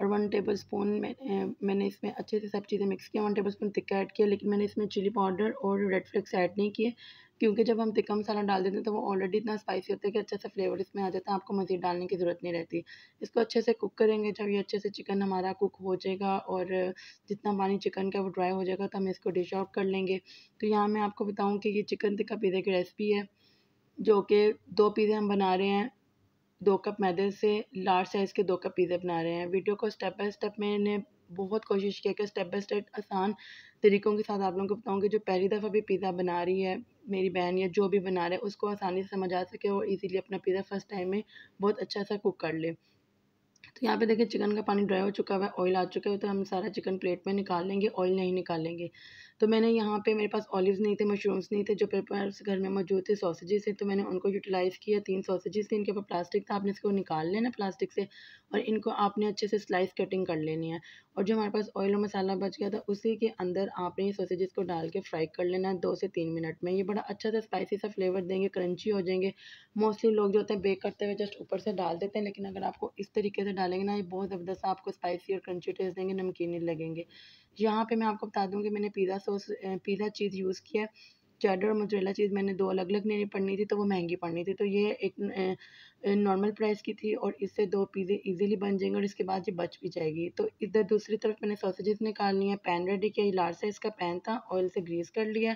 और 1 table spoon मैंने इसमें अच्छे से सब चीज़ें मिक्स किया, 1 टेबल स्पून टिक्का ऐड किया, लेकिन मैंने इसमें चिली पाउडर और रेड फ्लेक्स ऐड नहीं किए, क्योंकि जब हम टिक्का मसाला डाल देते हैं तो वो ऑलरेडी इतना स्पाइसी होता है कि अच्छा सा फ्लेवर इसमें आ जाता है, आपको मज़ीद डालने की ज़रूरत नहीं रहती। इसको अच्छे से कुक करेंगे, जब ये अच्छे से चिकन हमारा कुक हो जाएगा और जितना पानी चिकन का वो ड्राई हो जाएगा तो हम इसको डिश आउट कर लेंगे। तो यहाँ मैं आपको बताऊँ कि ये चिकन टिक्का पिज़्ज़ा की रेसिपी है, जो कि 2 पिज़्ज़े हम बना रहे हैं। 2 कप मैदे से लार्ज साइज़ के 2 कप पिज़्ज़ा बना रहे हैं। वीडियो को स्टेप बाय स्टेप मैंने बहुत कोशिश किया कि स्टेप बाय स्टेप आसान तरीकों के साथ आप लोगों को बताऊँ कि जो पहली दफ़ा भी पिज़्ज़ा बना रही है मेरी बहन या जो भी बना रहा है, उसको आसानी से समझ आ सके और ईज़िली अपना पिज़्ज़ा फर्स्ट टाइम में बहुत अच्छा सा कुक कर ले। तो यहाँ पे देखिए चिकन का पानी ड्राई हो चुका हुआ है, ऑयल आ चुका है, तो हम सारा चिकन प्लेट में निकाल लेंगे, ऑयल नहीं निकालेंगे। तो मैंने यहाँ पे मेरे पास ऑलिव्स नहीं थे, मशरूम्स नहीं थे, जो पेपर्स घर में मौजूद थे, सॉसेजेस थे, तो मैंने उनको यूटिलाइज़ किया। 3 सॉसेजेस थे, इनके ऊपर प्लास्टिक था, आपने इसको निकाल लेना प्लास्टिक से और इनको आपने अच्छे से स्लाइस कटिंग कर लेनी है। और जो हमारे पास ऑयल और मसाला बच गया था, उसी के अंदर आपने ये सॉसेजेस को डाल के फ्राई कर लेना है 2 से 3 मिनट में। ये बड़ा अच्छा सा स्पाइसी सा फ्लेवर देंगे, क्रंची हो जाएंगे। मोस्टली लोग जो होते हैं बेक करते हुए जस्ट ऊपर से डाल देते हैं, लेकिन अगर आपको इस तरीके से डालेंगे ना, ये बहुत ज़बरदस्त आपको स्पाइसी और क्रंची टेस्ट देंगे, नमकीन नहीं लगेंगे। यहाँ पे मैं आपको बता दूँ कि मैंने पिज़्ज़ा चीज़ यूज़ किया है। चेडर और मोज़रेला चीज़ मैंने 2 अलग-अलग लेनी पड़नी थी, तो वो महँगी पड़नी थी। तो ये एक नॉर्मल प्राइस की थी और इससे 2 पिज़्ज़े ईज़िली बन जाएँगे और इसके बाद ये बच भी जाएगी। तो इधर दूसरी तरफ मैंने सॉसेजेस निकाल लिए हैं, पैन रेडी किया, ये लार्ज साइज़ का पैन था, ऑयल से ग्रीस कर लिया।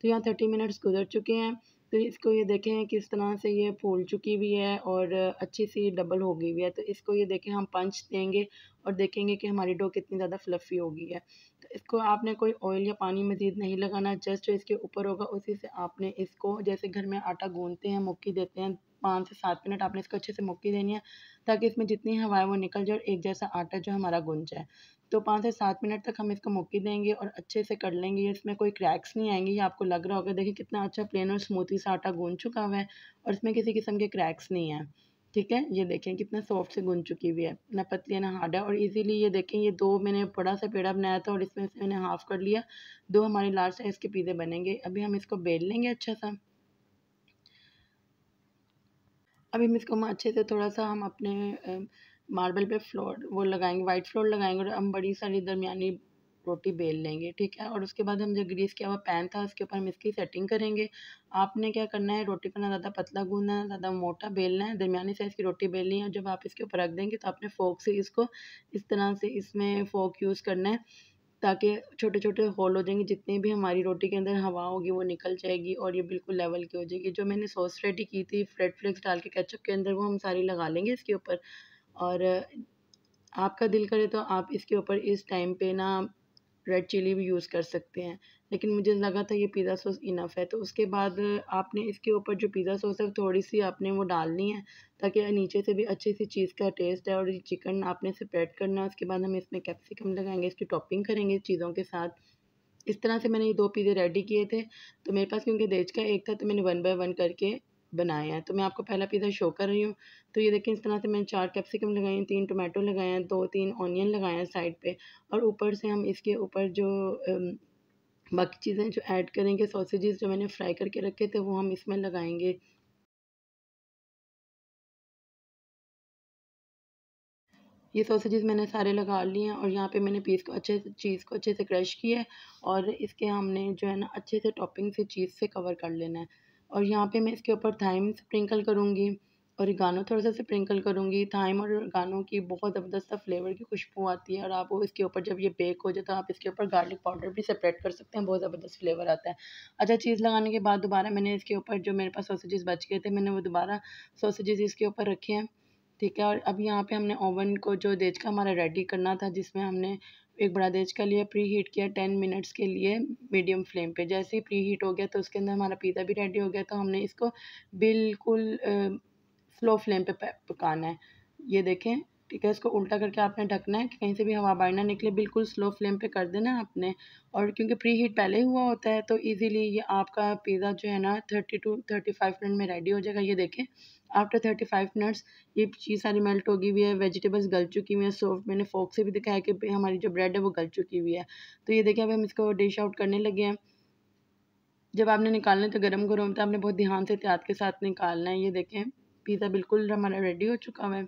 तो यहाँ 30 मिनट्स गुज़र चुके हैं। तो इसको ये देखें किस तरह से ये फूल चुकी हुई है और अच्छी सी डबल हो गई हुई है। तो इसको ये देखें हम पंच देंगे और देखेंगे कि हमारी डो कितनी ज़्यादा फ्लफ़ी हो गई है। तो इसको आपने कोई ऑयल या पानी मज़ीद नहीं लगाना, जस्ट जो इसके ऊपर होगा उसी से आपने इसको, जैसे घर में आटा गूँथते हैं, मुक्की देते हैं, 5 से 7 मिनट आपने इसको अच्छे से मुक्की देनी है, ताकि इसमें जितनी हवा है वो निकल जाए और एक जैसा आटा जो हमारा गूँथ जाए। तो 5 से 7 मिनट तक हम इसको मुक्की देंगे और अच्छे से कर लेंगे, इसमें कोई क्रैक्स नहीं आएँगे। ये आपको लग रहा होगा, देखिए कितना अच्छा प्लेन और स्मूथी सा आटा गूँथ चुका हुआ है और इसमें किसी किस्म के क्रैक्स नहीं हैं। ठीक है? ये देखें कितना सॉफ्ट से गूँथ चुकी हुई है, ना पतली है ना हार्ड है और इज़िली ये देखें, ये 2 मैंने बड़ा सा पेड़ा बनाया था और इसमें से मैंने हाफ़ कर लिया। 2 हमारे लार्ज साइज़ के पिज़्ज़े बनेंगे। अभी हम इसको बेल लेंगे अच्छा सा। अभी हम इसको अच्छे से थोड़ा-सा हम अपने मार्बल पे फ्लोर वो लगाएँगे, व्हाइट फ्लोर लगाएँगे और हम बड़ी सारी दरमियानी रोटी बेल लेंगे, ठीक है? और उसके बाद हम जो ग्रीस किया हुआ पैन था, उसके ऊपर हम इसकी सेटिंग करेंगे। आपने क्या करना है, रोटी को ना ज़्यादा पतला गूँथना है, ना ज़्यादा मोटा बेलना है, दरमियानी साइज़ की रोटी बेलनी है और जब आप इसके ऊपर रख देंगे तो आपने फ़ोर्क से इसको इस तरह से इसमें फ़ोर्क यूज़ करना है, ताकि छोटे-छोटे होल हो जाएँगे, जितनी भी हमारी रोटी के अंदर हवा होगी वो निकल जाएगी और ये बिल्कुल लेवल की हो जाएगी। जो मैंने सॉस रेडी की थी रेड फ्लेक्स डाल के केचअप के अंदर, वो हम सारी लगा लेंगे इसके ऊपर और आपका दिल करे तो आप इसके ऊपर इस टाइम पे ना रेड चिली भी यूज़ कर सकते हैं। लेकिन मुझे लगा था ये पिज़्ज़ा सॉस इनफ़ है, तो उसके बाद आपने इसके ऊपर जो पिज़्ज़ा सॉस है थोड़ी-सी आपने वो डालनी है, ताकि नीचे से भी अच्छी-सी चीज़ का टेस्ट है और ये चिकन आपने सेपरेट करना है। उसके बाद हम इसमें कैप्सिकम लगाएँगे, इसकी टॉपिंग करेंगे चीज़ों के साथ। इस तरह से मैंने ये 2 पिज़्ज़े रेडी किए थे, तो मेरे पास क्योंकि देज का एक था तो मैंने 1 बाय 1 करके बनाए हैं। तो मैं आपको पहला पिज़्ज़ा शो कर रही हूँ। तो ये देखें इस तरह से मैंने 4 कैप्सिकम लगाए हैं, 3 टोमेटो लगाए हैं, 2-3 ऑनियन लगाए हैं साइड पे और ऊपर से हम इसके ऊपर जो बाकी चीज़ें जो ऐड करेंगे, सॉसेजेस जो मैंने फ्राई करके रखे थे वो हम इसमें लगाएँगे। ये सॉसेजेस मैंने सारे लगा लिए हैं और यहाँ पे मैंने पीस को अच्छे से चीज़ को अच्छे से क्रश किया है और इसके हमने जो है ना अच्छे से टॉपिंग से चीज़ से कवर कर लेना है। और यहाँ पे मैं इसके ऊपर थाइम स्प्रिंकल करूँगी, ओरिगानो थोड़ा-सा स्प्रिंकल करूँगी। थाइम और ओरिगानो की बहुत ज़बरदस्त सा फ्लेवर की खुशबू आती है और आप वो इसके ऊपर जब ये बेक हो जाए तो आप इसके ऊपर गार्लिक पाउडर भी सेपरेट कर सकते हैं, बहुत ज़बरदस्त फ्लेवर आता है। अच्छा, चीज़ लगाने के बाद दोबारा मैंने इसके ऊपर जो मेरे पास सॉसेजेस बच गए थे, मैंने वो दोबारा सॉसेजेस इसके ऊपर रखे हैं। ठीक है, और अब यहाँ पे हमने ओवन को जो देच का हमारा रेडी करना था, जिसमें हमने एक बड़ा देच का लिया, प्री हीट किया 10 मिनट्स के लिए मीडियम फ्लेम पे। जैसे ही प्री हीट हो गया तो उसके अंदर हमारा पिज़्ज़ा भी रेडी हो गया, तो हमने इसको बिल्कुल स्लो फ्लेम पे पकाना है। ये देखें, ठीक है, इसको उल्टा करके आपने ढकना है कि कहीं से भी हवा बाहर ना निकले, बिल्कुल स्लो फ्लेम पे कर देना है आपने। और क्योंकि प्री हीट पहले ही हुआ होता है तो ईज़िली ये आपका पिज़्ज़ा जो है ना 30 टू 35 मिनट में रेडी हो जाएगा। ये देखें, आफ्टर 35 मिनट्स ये चीज़ सारी मेल्ट हो गई हुई है, वेजिटेबल्स गल चुकी हुई हैं, सॉफ्ट, मैंने फ़ोर्क से भी दिखाया कि हमारी जो ब्रेड है वो गल चुकी हुई है। तो ये देखिए अब हम इसको डिश आउट करने लगे हैं। जब आपने निकालना है तो गरम-गरम तो आपने बहुत ध्यान से एहतियात के साथ निकालना है। ये देखें, पिज़्ज़ा बिल्कुल हमारा रेडी हो चुका हुआ है।